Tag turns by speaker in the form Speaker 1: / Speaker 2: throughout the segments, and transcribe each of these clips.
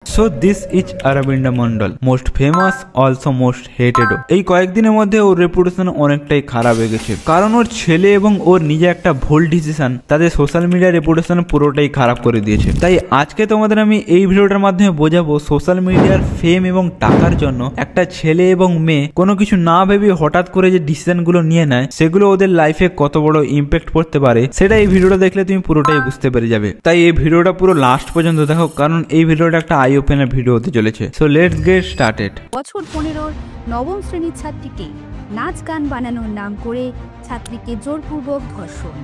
Speaker 1: So this is Aravinda Mondal, most famous, also most hated. এই কয়েকদিনের মধ্যে ওর reputation অনেকটাই খারাপ হয়ে গেছে, কারণ ওর ছেলে এবং ওর নিজে একটা ভুল ডিসিশন তাদের সোশ্যাল মিডিয়া রেপুটেশন পুরোটাই খারাপ করে দিয়েছে। তাই আজকে তোমাদের আমি এই ভিডিওটার মাধ্যমে বোঝাবো সোশ্যাল মিডিয়ার ফেম এবং টাকার জন্য একটা ছেলে এবং মেয়ে কোনো কিছু না ভেবে হঠাৎ করে যে ডিসিশনগুলো নিয়ে নেয় সেগুলো ওদের লাইফে কত বড় ইম্প্যাক্ট পড়তে পারে সেটা এই ভিডিওটা দেখলে তুমি পুরোটাই বুঝতে পেরে যাবে। তাই এই ভিডিওটা পুরো লাস্ট পর্যন্ত দেখো, কারণ এই ভিডিওটা একটা আই ওপেনার ভিডিও হতে চলেছে। So let's get started.
Speaker 2: বছর 15 নবম শ্রেণীর ছাত্রীকে নাচ গান বানানোর নাম করে ছাত্রীকে জোরপূর্বক ধর্ষণ।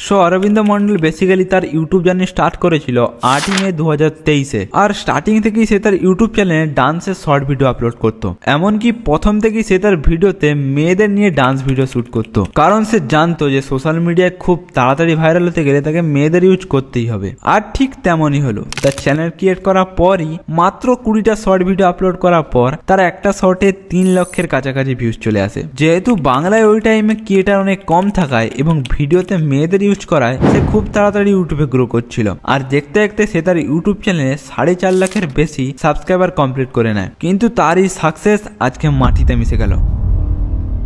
Speaker 1: সো অরবিন্দ মন্ডল বেসিক্যালি তার ইউটিউব জার্নি স্টার্ট করেছিল 8 মে 2023-এ। আর স্টার্টিং থেকেই সে তার ইউটিউব চ্যানেলে ডান্সের শর্ট ভিডিও আপলোড করতো। এমনকি প্রথম থেকেই সে তার ভিডিওতে মেয়েদের নিয়ে ডান্স ভিডিও শুট করতো, কারণ সে জানতো যে সোশ্যাল মিডিয়ায় খুব তাড়াতাড়ি ভাইরাল হতে গেলে তাকে মেয়েদের ইউজ করতেই হবে। আর ঠিক তেমনই হলো। তার চ্যানেল ক্রিয়েট করার পরই মাত্র 20টা শর্ট ভিডিও আপলোড করার পর তার একটা শর্টে 3 লক্ষের কাছাকাছি ভিউজ চলে আসে। যেহেতু বাংলায় ওই টাইমে ক্রিয়েটার অনেক কম থাকায় এবং ভিডিওতে মেয়েদের ইউজ করায় সে খুব তাড়াতাড়ি ইউটিউবে গ্রো করছিল। আর দেখতে দেখতে সে তার ইউটিউব চ্যানেলে 4.5 লাখের বেশি সাবস্ক্রাইবার কমপ্লিট করে নেয়। কিন্তু তার এই সাকসেস আজকে মাটিতে মিশে গেল।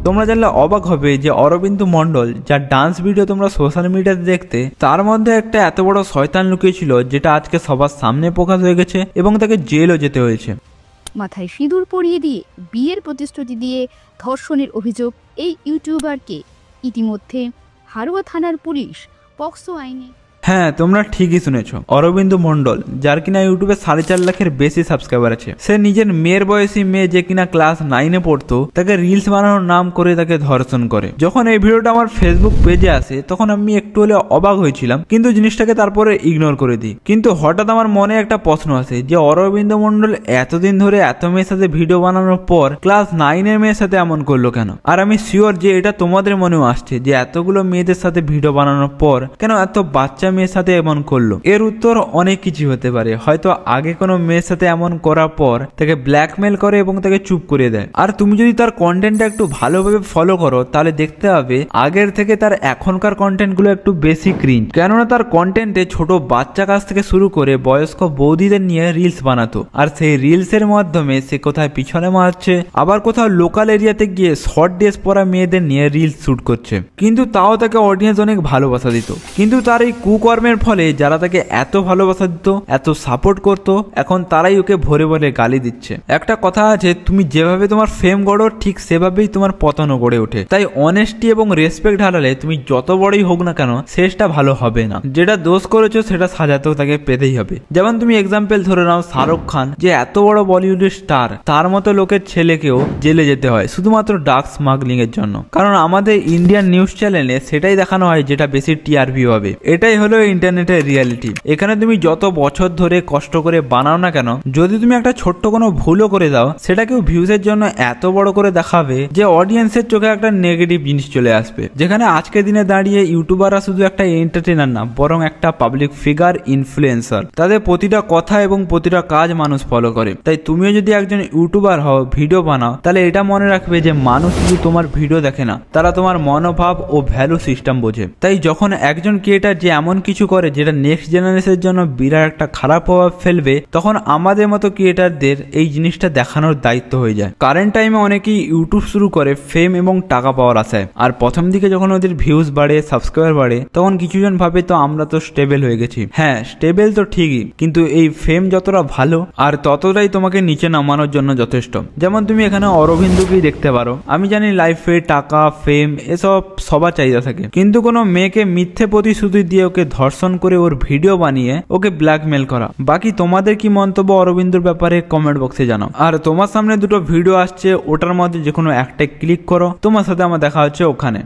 Speaker 1: তোমরা জানলে অবাক হবে যে অরবিন্দ মন্ডল যার ডান্স ভিডিও তোমরা সোশ্যাল মিডিয়াতে দেখতে, তার মধ্যে একটা এত বড় শয়তান লুকিয়েছিল যেটা আজকে সবার সামনে প্রকাশ হয়ে গেছে এবং তাকে জেলও যেতে হয়েছে।
Speaker 2: মাথায় সিঁদুর পরিয়ে দিয়ে বিয়ের প্রতিশ্রুতি দিয়ে ধর্ষণের অভিযোগ এই ইউটিউবারকে ইতিমধ্যে হারোয়া থানার পুলিশ পক্সো আইনে।
Speaker 1: হ্যাঁ, তোমরা ঠিকই শুনেছো। অরবিন্দ মন্ডল যার কিনা ইউটিউবে 4.5 লাখের বেশি সাবস্ক্রাইবার আছে, সে নিজের মেয়ের বয়সী মেয়ে যে কিনা ক্লাস 9-এ পড়তো তাকে রিলস বানানোর নাম করে তাকে ধর্ষণ করে। যখন এই ভিডিওটা আমার ফেসবুক পেজে আসে তখন আমি একটু হলে অবাক হয়েছিলাম, কিন্তু জিনিসটাকে তারপরে ইগনোর করে দিই। কিন্তু হঠাৎ আমার মনে একটা প্রশ্ন আসে যে অরবিন্দ মন্ডল এতদিন ধরে এত মেয়ের সাথে ভিডিও বানানোর পর ক্লাস 9-এর মেয়ের সাথে এমন করলো কেন? আর আমি শিওর যে এটা তোমাদের মনেও আসছে যে এতগুলো মেয়েদের সাথে ভিডিও বানানোর পর কেন এত বাচ্চা মেয়ের সাথে এমন করলো। এর উত্তর অনেক কিছু হতে পারে। হয়তো আগে কোনো মেয়ের সাথে এমন করার পর তাকে ব্ল্যাকমেল করে এবং তাকে চুপ করে দেয়। আর তুমি যদি তার কন্টেন্টটা একটু ভালোভাবে ফলো করো তাহলে দেখতে পাবে আগের থেকে তার এখনকার কন্টেন্টগুলো একটু বেশি ক্রিঞ্জ। কেননা তার কন্টেন্টে ছোট বাচ্চা কাছ থেকে শুরু করে বয়স্ক বৌদিদের নিয়ে রিলস বানাতো। আর সেই রিলসের মাধ্যমে সে কোথায় পিছনে মারছে, আবার কোথাও লোকাল এরিয়াতে গিয়ে শর্ট ড্রেস পরা মেয়েদের নিয়ে রিলস শুট করছে। কিন্তু তাও তাকে অডিয়েন্স অনেক ভালোবাসা দিত। কিন্তু তার এই কুকর্মের ফলে যারা তাকে এত ভালোবাসা দিত, এত সাপোর্ট করত, এখন তারাই ওকে ভরে ভরে গালি দিচ্ছে। একটা কথা আছে, তুমি যেভাবে তোমার ফেম গড়ো ঠিক সেভাবেই তোমার পতনও গড়ে ওঠে। তাই অনেস্টি এবং রেসপেক্ট হারালে তুমি যত বড়ই হোক না কেন শেষটা ভালো হবে না। যেটা দোষ করেছো সেটা সাজাতেও তাকে পেতেই হবে। যেমন তুমি এক্সাম্পল ধরে নাও শাহরুখ খান, যে এত বড় বলিউডের স্টার, তার মতো লোকের ছেলেকেও জেলে যেতে হয় শুধুমাত্র ড্রাগ স্মাগলিং এর জন্য। কারণ আমাদের ইন্ডিয়ান নিউজ চ্যানেলে সেটাই দেখানো হয় যেটা বেশি টিআরপি হবে। এটাই হলো ইন্টারনেটের রিয়ালিটি। এখানে তুমি যত বছর ধরে কষ্ট করে বানাও না কেন, যদি তুমি একটা ছোট্ট কোনো ভুলও করে দাও সেটা কেউ ভিউজের জন্য এত বড় করে দেখাবে যে অডিয়েন্সের চোখে একটা নেগেটিভ জিনিস চলে আসবে। যেখানে আজকের দিনে দাঁড়িয়ে ইউটিউবাররা শুধু একটা এন্টারটেইনার না, বরং একটা পাবলিক ফিগার, ইনফ্লুয়েন্সার। তাদের প্রতিটা কথা এবং প্রতিটা কাজ মানুষ ফলো করে। তাই তুমিও যদি একজন ইউটিউবার হও, ভিডিও বানাও, তাহলে এটা মনে রাখবে যে মানুষ শুধু তোমার ভিডিও দেখে না, তারা তোমার মনোভাব ও ভ্যালু সিস্টেম বোঝে। তাই যখন একজন ক্রিয়েটার যে এমন কিছু করে যেটা নেক্সট জেনারেশনের জন্য বিরাট একটা খারাপ প্রভাব ফেলবে, তখন আমাদের মতো ক্রিয়েটারদের এই জিনিসটা দেখানোর দায়িত্ব হয়ে যায়। কারেন্ট টাইমে অনেকেই ইউটিউব শুরু করে ফেম এবং টাকা পাওয়ার আশায়। আর প্রথম দিকে যখন ওদের ভিউজ বাড়ে, সাবস্ক্রাইবার বাড়ে, তখন কিছুজন ভাবে তো আমরা তো স্টেবল হয়ে গেছি। হ্যাঁ, স্টেবল তো ঠিকই, কিন্তু এই ফেম যতটা ভালো আর ততটাই তোমাকে নিচে নামানোর জন্য যথেষ্ট। যেমন তুমি এখানে অরবিন্দকেই দেখতে পারো। আমি জানি লাইফে টাকা, ফেম এসব সবার চাহিদা থাকে, কিন্তু কোনো মেয়েকে মিথ্যে প্রতিশ্রুতি দিয়ে ওকে ধর্ষণ করে ওর ভিডিও বানিয়ে ওকে ব্ল্যাকমেল করা। বাকি তোমাদের কি মন্তব্য অরবিন্দর ব্যাপারে কমেন্ট বক্সে জানাও। আর তোমার সামনে দুটো ভিডিও আসছে, ওটার মধ্যে যে কোনো একটা ক্লিক করো। তোমার সাথে আমার দেখা হচ্ছে ওখানে।